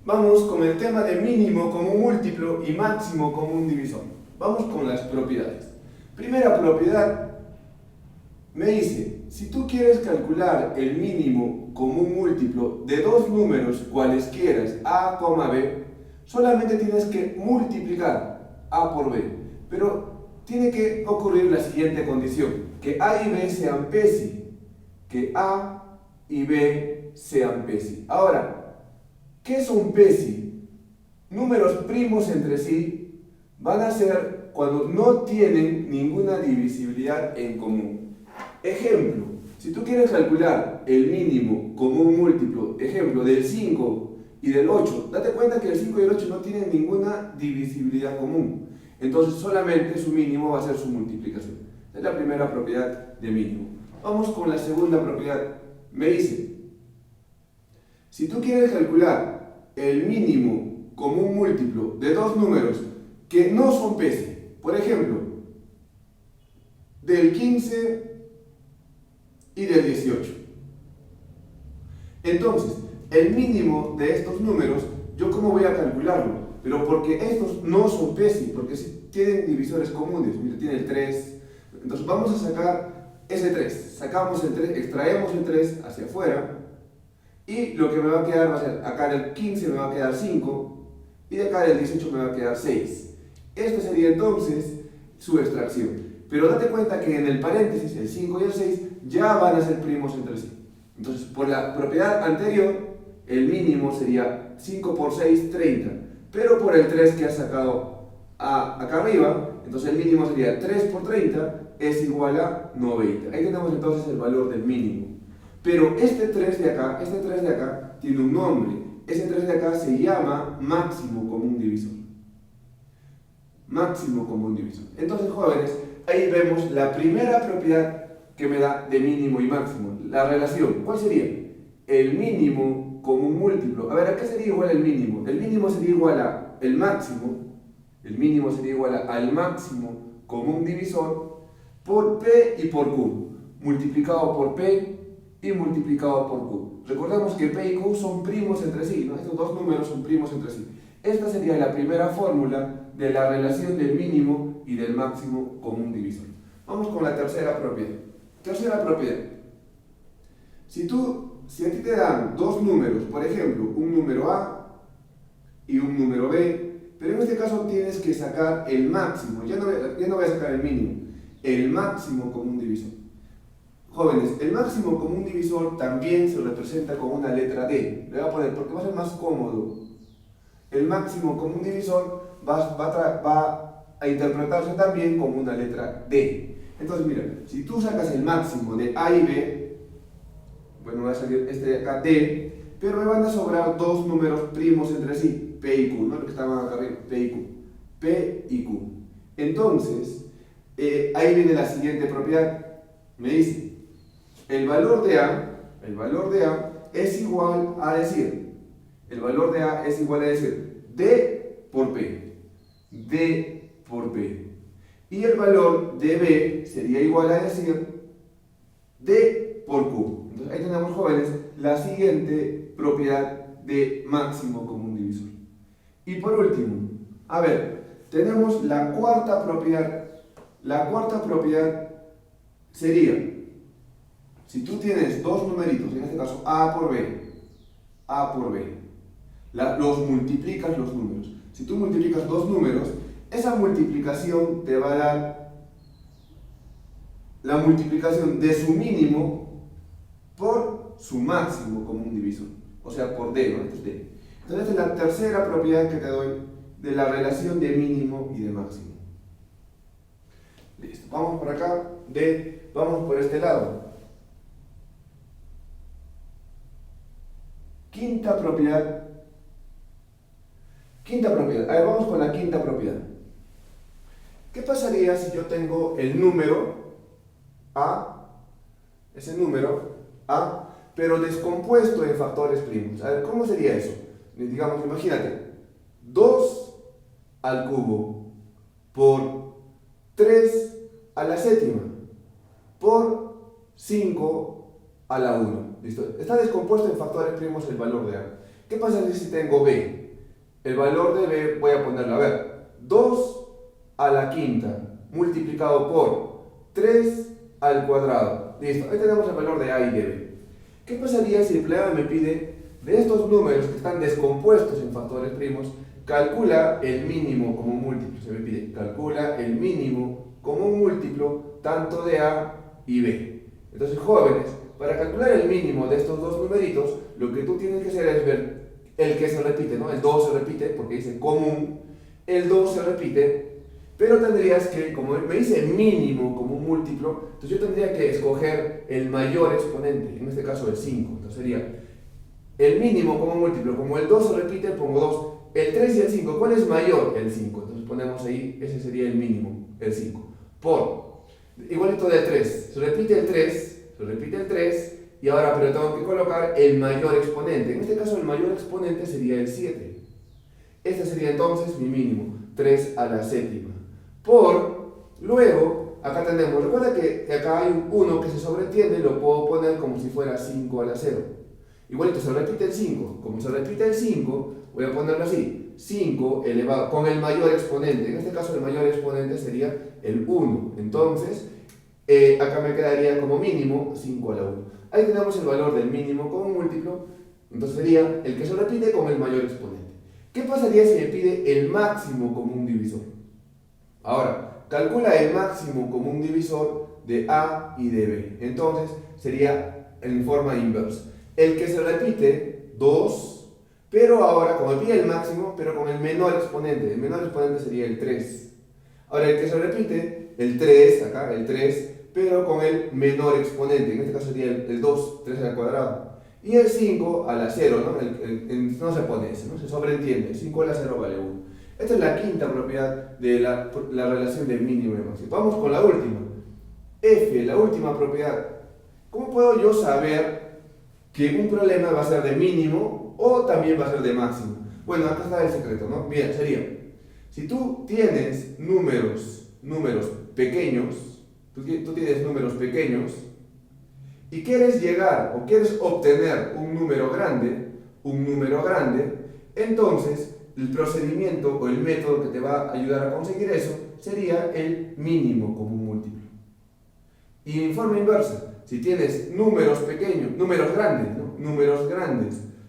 Vamos con el tema de mínimo común múltiplo y máximo común divisor. Vamos con las propiedades. Primera propiedad me dice, si tú quieres calcular el mínimo común múltiplo de dos números cualesquiera, a, b, solamente tienes que multiplicar a por b. Pero tiene que ocurrir la siguiente condición, que a y b sean PESI, que a y b sean PESI. Ahora, ¿qué son PESI? Números primos entre sí van a ser cuando no tienen ninguna divisibilidad en común. Ejemplo, si tú quieres calcular el mínimo común múltiplo, ejemplo, del 5 y del 8, date cuenta que el 5 y el 8 no tienen ninguna divisibilidad común. Entonces solamente su mínimo va a ser su multiplicación. Esa es la primera propiedad de mínimo. Vamos con la segunda propiedad. Me dice, si tú quieres calcular el mínimo común múltiplo de dos números que no son PESI, por ejemplo, del 15 y del 18. Entonces, el mínimo de estos números, ¿yo cómo voy a calcularlo? Pero porque estos no son PESI, porque tienen divisores comunes. Mira, tiene el 3. Entonces vamos a sacar ese 3. Sacamos el 3, extraemos el 3 hacia afuera. Y lo que me va a quedar va a ser, acá del 15 me va a quedar 5, y de acá del 18 me va a quedar 6. Esta sería entonces su extracción. Pero date cuenta que en el paréntesis, el 5 y el 6 ya van a ser primos entre sí. Entonces, por la propiedad anterior, el mínimo sería 5 por 6, 30. Pero por el 3 que has sacado acá arriba, entonces el mínimo sería 3 por 30 es igual a 90. Ahí tenemos entonces el valor del mínimo. Pero este 3 de acá tiene un nombre. Ese 3 de acá se llama máximo común divisor. Máximo común divisor. Entonces, jóvenes, ahí vemos la primera propiedad que me da de mínimo y máximo. La relación, ¿cuál sería? El mínimo común múltiplo. A ver, ¿a qué sería igual el mínimo? El mínimo sería igual a el máximo. El mínimo sería igual al máximo común divisor por P y por Q. Multiplicado por P y multiplicado por Q. Recordemos que P y Q son primos entre sí, ¿no? Estos dos números son primos entre sí. Esta sería la primera fórmula de la relación del mínimo y del máximo común divisor. Vamos con la tercera propiedad. Tercera propiedad. Si a ti te dan dos números, por ejemplo, un número A y un número B, pero en este caso tienes que sacar el máximo, ya no voy a sacar el mínimo, el máximo común divisor. Jóvenes, el máximo común divisor también se representa con una letra D. Le voy a poner, porque va a ser más cómodo. El máximo común divisor va a interpretarse también como una letra D. Entonces, mira, si tú sacas el máximo de A y B, bueno, va a salir este de acá D, pero me van a sobrar dos números primos entre sí, P y Q, ¿no? Los que estaban acá arriba, P y Q. P y Q. Entonces, ahí viene la siguiente propiedad. Me dice, el valor de A es igual a decir, D por P. D por P. Y el valor de B sería igual a decir D por Q. Entonces ahí tenemos, jóvenes, la siguiente propiedad de máximo común divisor. Y por último, a ver, tenemos la cuarta propiedad. La cuarta propiedad sería, si tú tienes dos numeritos, en este caso A por B, los multiplicas los números. Si tú multiplicas dos números, esa multiplicación te va a dar la multiplicación de su mínimo por su máximo común divisor. O sea, por D, ¿no? Esto es D. Entonces, esta es la tercera propiedad que te doy de la relación de mínimo y de máximo. Listo. Vamos por acá, vamos por este lado. Quinta propiedad. A ver, vamos con la quinta propiedad. ¿Qué pasaría si yo tengo el número A, ese número A, pero descompuesto en factores primos? A ver, ¿cómo sería eso? Digamos, imagínate, 2 al cubo por 3 a la séptima por 5 a la 1. ¿Listo? Está descompuesto en factores primos el valor de A. ¿Qué pasa si tengo b? El valor de b voy a ponerlo, a ver, 2 a la quinta multiplicado por 3 al cuadrado. Listo, ahí tenemos el valor de a y de b. ¿Qué pasaría si el problema me pide de estos números que están descompuestos en factores primos, calcula el mínimo como un múltiplo? Se me pide, calcula el mínimo como un múltiplo tanto de a y b. Entonces, jóvenes, para calcular el mínimo de estos dos numeritos, lo que tú tienes que hacer es ver el que se repite, ¿no? El 2 se repite porque dice común, el 2 se repite, pero tendrías que, como me dice mínimo como un múltiplo, entonces yo tendría que escoger el mayor exponente, en este caso el 5. Entonces sería el mínimo como un múltiplo, como el 2 se repite, pongo 2. El 3 y el 5, ¿cuál es mayor? El 5. Entonces ponemos ahí, ese sería el mínimo, el 5. Por, igualito del 3, se repite el 3, y ahora pero tengo que colocar el mayor exponente. En este caso el mayor exponente sería el 7. Este sería entonces mi mínimo, 3 a la séptima. Por, luego, acá tenemos, recuerda que acá hay un 1 que se sobreentiende, lo puedo poner como si fuera 5 a la 0. Igualito se repite el 5, como se repite el 5, voy a ponerlo así, 5 elevado con el mayor exponente, en este caso el mayor exponente sería el 1, entonces acá me quedaría como mínimo 5 a la 1. Ahí tenemos el valor del mínimo como un múltiplo, entonces sería el que se repite con el mayor exponente. ¿Qué pasaría si me pide el máximo común divisor? Ahora, calcula el máximo común divisor de A y de B. Entonces, sería en forma inversa. El que se repite, 2, pero ahora, como me pide el máximo, pero con el menor exponente. El menor exponente sería el 3. Ahora, el que se repite, el 3, acá, el 3, pero con el menor exponente. En este caso sería el 2, 3 al cuadrado. Y el 5 a la 0, ¿no? No se pone ese, ¿no? Se sobreentiende. 5 a la 0 vale 1. Esta es la quinta propiedad de la relación de mínimo y máximo. Vamos con la última. F, la última propiedad. ¿Cómo puedo yo saber que un problema va a ser de mínimo o también va a ser de máximo? Bueno, acá está el secreto, ¿no? Bien, sería, si tú tienes números pequeños, tú tienes números pequeños y quieres llegar o quieres obtener un número grande, entonces el procedimiento o el método que te va a ayudar a conseguir eso sería el mínimo común múltiplo. Y en forma inversa, si tienes números pequeños, números grandes, ¿no?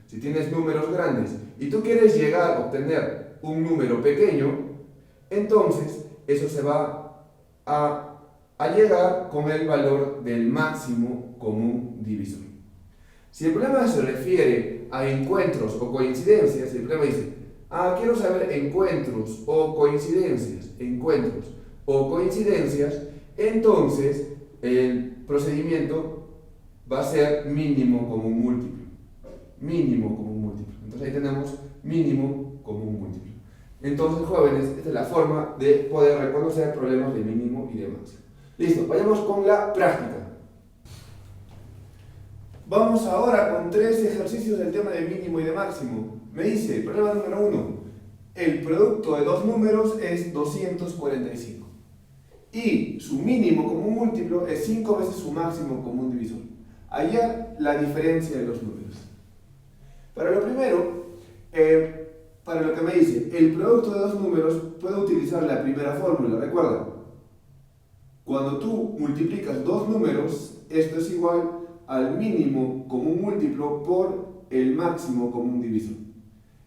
Si tienes números grandes y tú quieres llegar a obtener un número pequeño, entonces eso se va a llegar con el valor del máximo común divisor. Si el problema se refiere a encuentros o coincidencias, si el problema dice, quiero saber encuentros o coincidencias, entonces el procedimiento va a ser mínimo común múltiplo. Entonces ahí tenemos mínimo común múltiplo. Entonces, jóvenes, esta es la forma de poder reconocer problemas de mínimo y de máximo. Listo, vayamos con la práctica. Vamos ahora con 3 ejercicios del tema de mínimo y de máximo. Me dice, problema número 1, el producto de dos números es 245 y su mínimo común múltiplo es 5 veces su máximo común divisor. Hallar la diferencia de los números. Para lo primero, para lo que me dice, el producto de dos números, puedo utilizar la primera fórmula, recuerda. Cuando tú multiplicas dos números, esto es igual al mínimo común múltiplo por el máximo común divisor.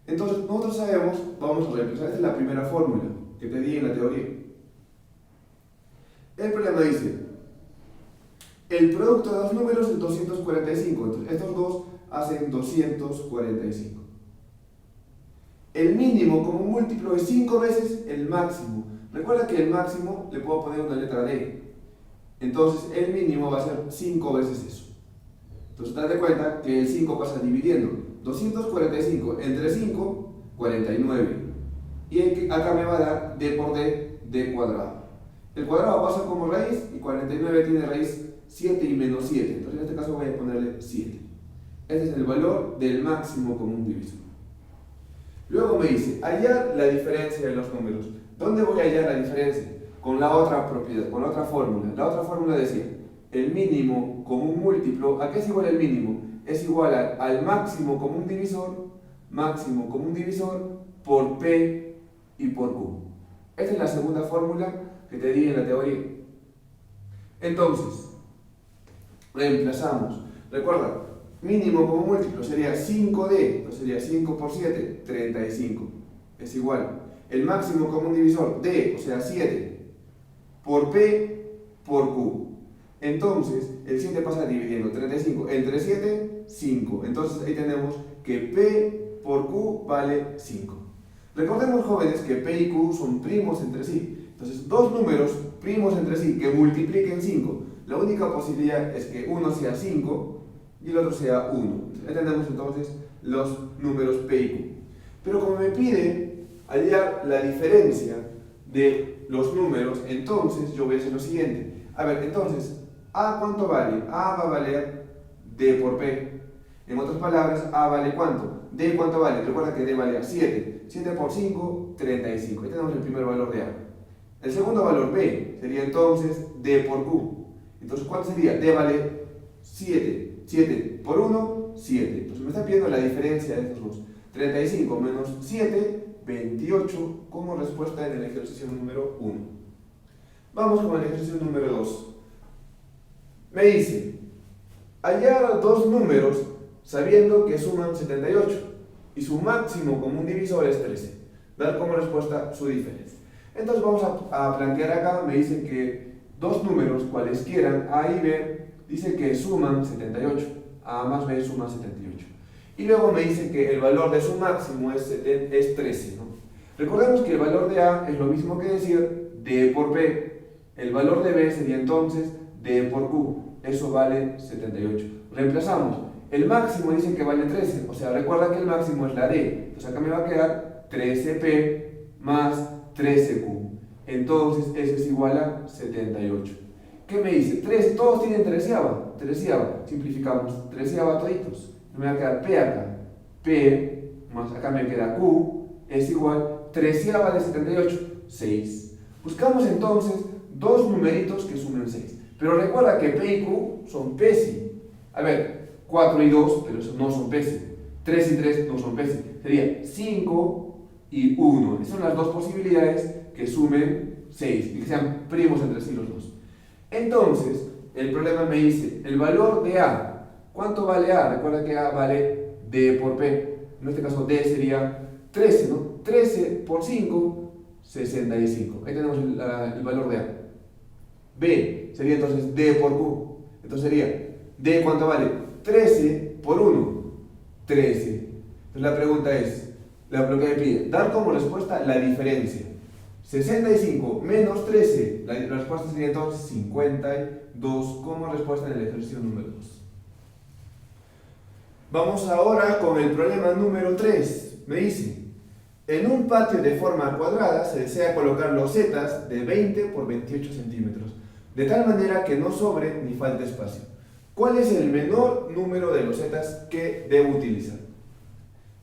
Entonces, nosotros sabemos, vamos a reemplazar, esta es la primera fórmula que te di en la teoría. El problema dice, el producto de dos números es 245, entonces estos dos hacen 245. El mínimo común múltiplo es 5 veces el máximo. Recuerda que el máximo le puedo poner una letra D. Entonces el mínimo va a ser 5 veces eso. Entonces date cuenta que el 5 pasa dividiendo. 245 entre 5, 49. Y acá me va a dar D por D cuadrado. El cuadrado pasa como raíz y 49 tiene raíz 7 y menos 7. Entonces en este caso voy a ponerle 7. Este es el valor del máximo común divisor. Luego me dice, hallar la diferencia de los números. ¿Dónde voy a hallar la diferencia? Con la otra propiedad, con la otra fórmula. La otra fórmula decía, el mínimo común múltiplo, ¿a qué es igual el mínimo? Es igual al máximo común divisor máximo común divisor por P y por Q. Esta es la segunda fórmula que te di en la teoría. Entonces, reemplazamos. Recuerda, mínimo como múltiplo sería 5D, entonces sería 5 por 7, 35. Es igual. El máximo común divisor, D, o sea 7, por P, por Q. Entonces, el 7 pasa dividiendo 35 entre 7, 5. Entonces ahí tenemos que P por Q vale 5. Recordemos, jóvenes, que P y Q son primos entre sí. Entonces, dos números primos entre sí que multipliquen 5. La única posibilidad es que uno sea 5 y el otro sea 1. Ahí tenemos entonces los números P y Q. Pero como me pide hallar la diferencia de los números, entonces yo voy a hacer lo siguiente. A ver, entonces, ¿A cuánto vale? A va a valer D por P. En otras palabras, A vale ¿cuánto? D ¿cuánto vale? Recuerda que D vale 7. 7 por 5, 35. Ahí tenemos el primer valor de A. El segundo valor B sería entonces D por Q. Entonces, ¿cuánto sería? D vale 7. 7 por 1, 7. Entonces me está pidiendo la diferencia de estos dos. 35 menos 7, 28 como respuesta en el ejercicio número 1. Vamos con el ejercicio número 2. Me dice, hallar dos números sabiendo que suman 78 y su máximo común divisor es 13. Dar como respuesta su diferencia. Entonces vamos a plantear acá, me dice que dos números cualesquiera, A y B, dice que suman 78. A más B suma 78. Y luego me dice que el valor de su máximo es 13, ¿no? Recordemos que el valor de A es lo mismo que decir D por B. El valor de B sería entonces D por Q. Eso vale 78. Reemplazamos. El máximo dice que vale 13. O sea, recuerda que el máximo es la D. Entonces acá me va a quedar 13P más 13Q. Entonces eso es igual a 78. ¿Qué me dice? 13, todos tienen treceava. Simplificamos. Treceava toditos. Me va a quedar P acá. P más acá me queda Q es igual treceava de 78. 6. Buscamos entonces dos numeritos que sumen 6. Pero recuerda que P y Q son PESI. A ver, 4 y 2, pero esos no son PESI. 3 y 3 no son PESI. Sería 5 y 1. Esas son las dos posibilidades que sumen 6 y que sean primos entre sí los dos. Entonces, el problema me dice, el valor de A. ¿Cuánto vale A? Recuerda que A vale D por P. En este caso D sería 13, ¿no? 13 por 5, 65. Ahí tenemos el valor de A. B sería entonces D por Q. Entonces sería D ¿cuánto vale? 13 por 1, 13. Entonces la pregunta es, lo que me pide, dar como respuesta la diferencia. 65 menos 13, la respuesta sería entonces 52 como respuesta en el ejercicio número 2. Vamos ahora con el problema número 3. Me dice, en un patio de forma cuadrada se desea colocar losetas de 20 por 28 centímetros, de tal manera que no sobre ni falte espacio. ¿Cuál es el menor número de losetas que debo utilizar?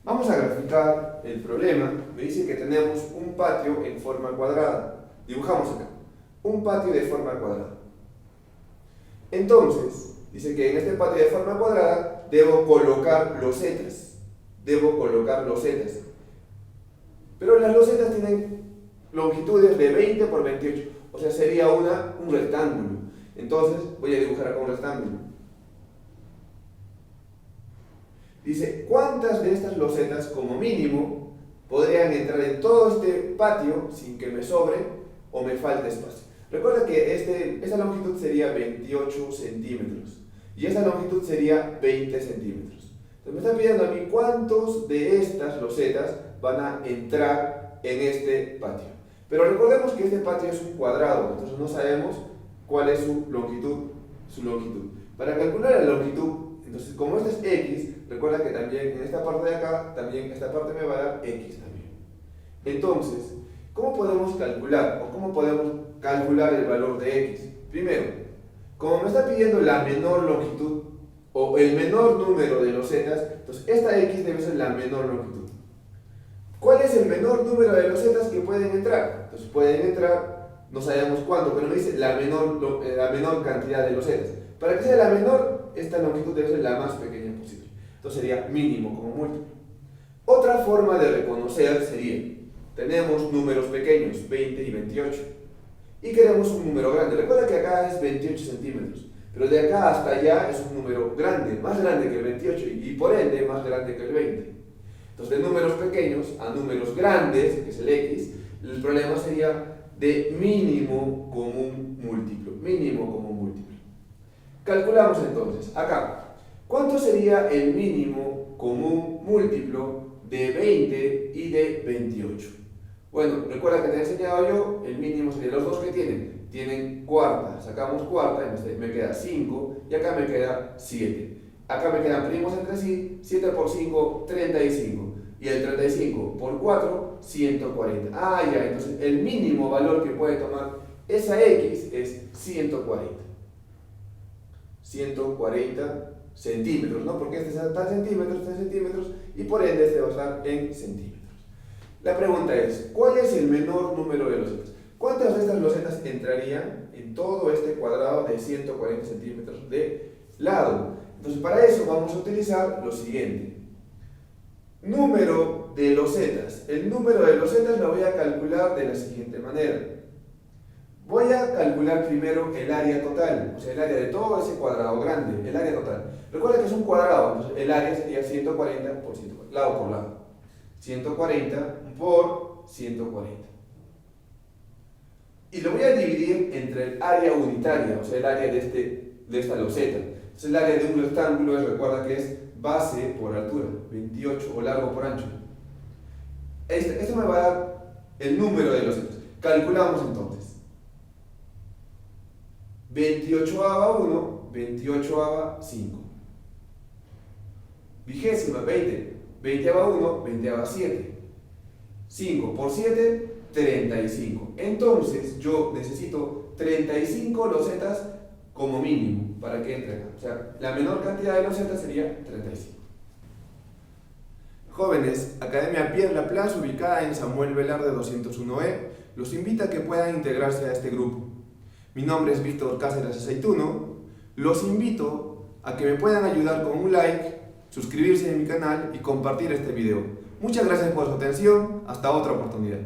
Vamos a graficar el problema. Me dice que tenemos un patio en forma cuadrada. Dibujamos acá. Un patio de forma cuadrada. Entonces, dice que en este patio de forma cuadrada debo colocar losetas. Pero las losetas tienen longitudes de 20 por 28. O sea, sería un rectángulo. Entonces, voy a dibujar acá un rectángulo. Dice, ¿cuántas de estas losetas como mínimo podrían entrar en todo este patio sin que me sobre o me falte espacio? Recuerda que esta longitud sería 28 centímetros y esta longitud sería 20 centímetros. Entonces me está pidiendo a mí cuántos de estas losetas van a entrar en este patio. Pero recordemos que este patio es un cuadrado, entonces no sabemos cuál es su longitud. Para calcular la longitud, entonces como esta es X, recuerda que también en esta parte de acá, también esta parte me va a dar X también. Entonces, ¿cómo podemos calcular el valor de X? Primero, como me está pidiendo la menor longitud o el menor número de losetas, entonces esta X debe ser la menor longitud. ¿Cuál es el menor número de losetas que pueden entrar? Entonces pueden entrar, no sabemos cuánto, pero me dice la menor cantidad de losetas. Para que sea la menor, esta longitud debe ser la más pequeña posible. Entonces sería mínimo como múltiplo. Otra forma de reconocer sería, tenemos números pequeños, 20 y 28, y queremos un número grande. Recuerda que acá es 28 centímetros, pero de acá hasta allá es un número grande, más grande que el 28 y por ende más grande que el 20. Entonces, de números pequeños a números grandes, que es el X, el problema sería de mínimo común múltiplo. Mínimo común múltiplo. Calculamos entonces, acá, ¿cuánto sería el mínimo común múltiplo de 20 y de 28? Bueno, recuerda que te he enseñado yo, el mínimo sería los dos que tienen cuarta, sacamos cuarta, me queda 5 y acá me queda 7. Acá me quedan primos entre sí, 7 por 5, 35. Y el 35 por 4, 140. Ah, ya, entonces el mínimo valor que puede tomar esa X es 140. 140 centímetros, ¿no? Porque este está en centímetros, y por ende este va a estar en centímetros. La pregunta es, ¿cuál es el menor número de losetas? ¿Cuántas de estas losetas entrarían en todo este cuadrado de 140 centímetros de lado? Entonces, para eso vamos a utilizar lo siguiente. Número de losetas. El número de losetas lo voy a calcular de la siguiente manera. Voy a calcular primero el área total, o sea, el área de todo ese cuadrado grande, el área total. Recuerda que es un cuadrado, entonces el área sería 140 por 140, lado por lado. 140 por 140. Y lo voy a dividir entre el área unitaria, o sea, el área de esta loseta. Entonces, el área de un rectángulo, recuerda que es base por altura, 28, o largo por ancho. Esto me va a dar el número de losetas. Calculamos entonces. 28ava 1, 28ava 5. Vigésima, 20. 20ava 1, 20ava 7. 5 por 7, 35. Entonces, yo necesito 35 losetas como mínimo para que entre acá. O sea, la menor cantidad de losetas sería 35. Jóvenes, Academia Pierre Laplace, ubicada en Samuel Velarde 201E, los invita a que puedan integrarse a este grupo. Mi nombre es Víctor Cáceres Aceituno. Los invito a que me puedan ayudar con un like, suscribirse a mi canal y compartir este video. Muchas gracias por su atención. Hasta otra oportunidad.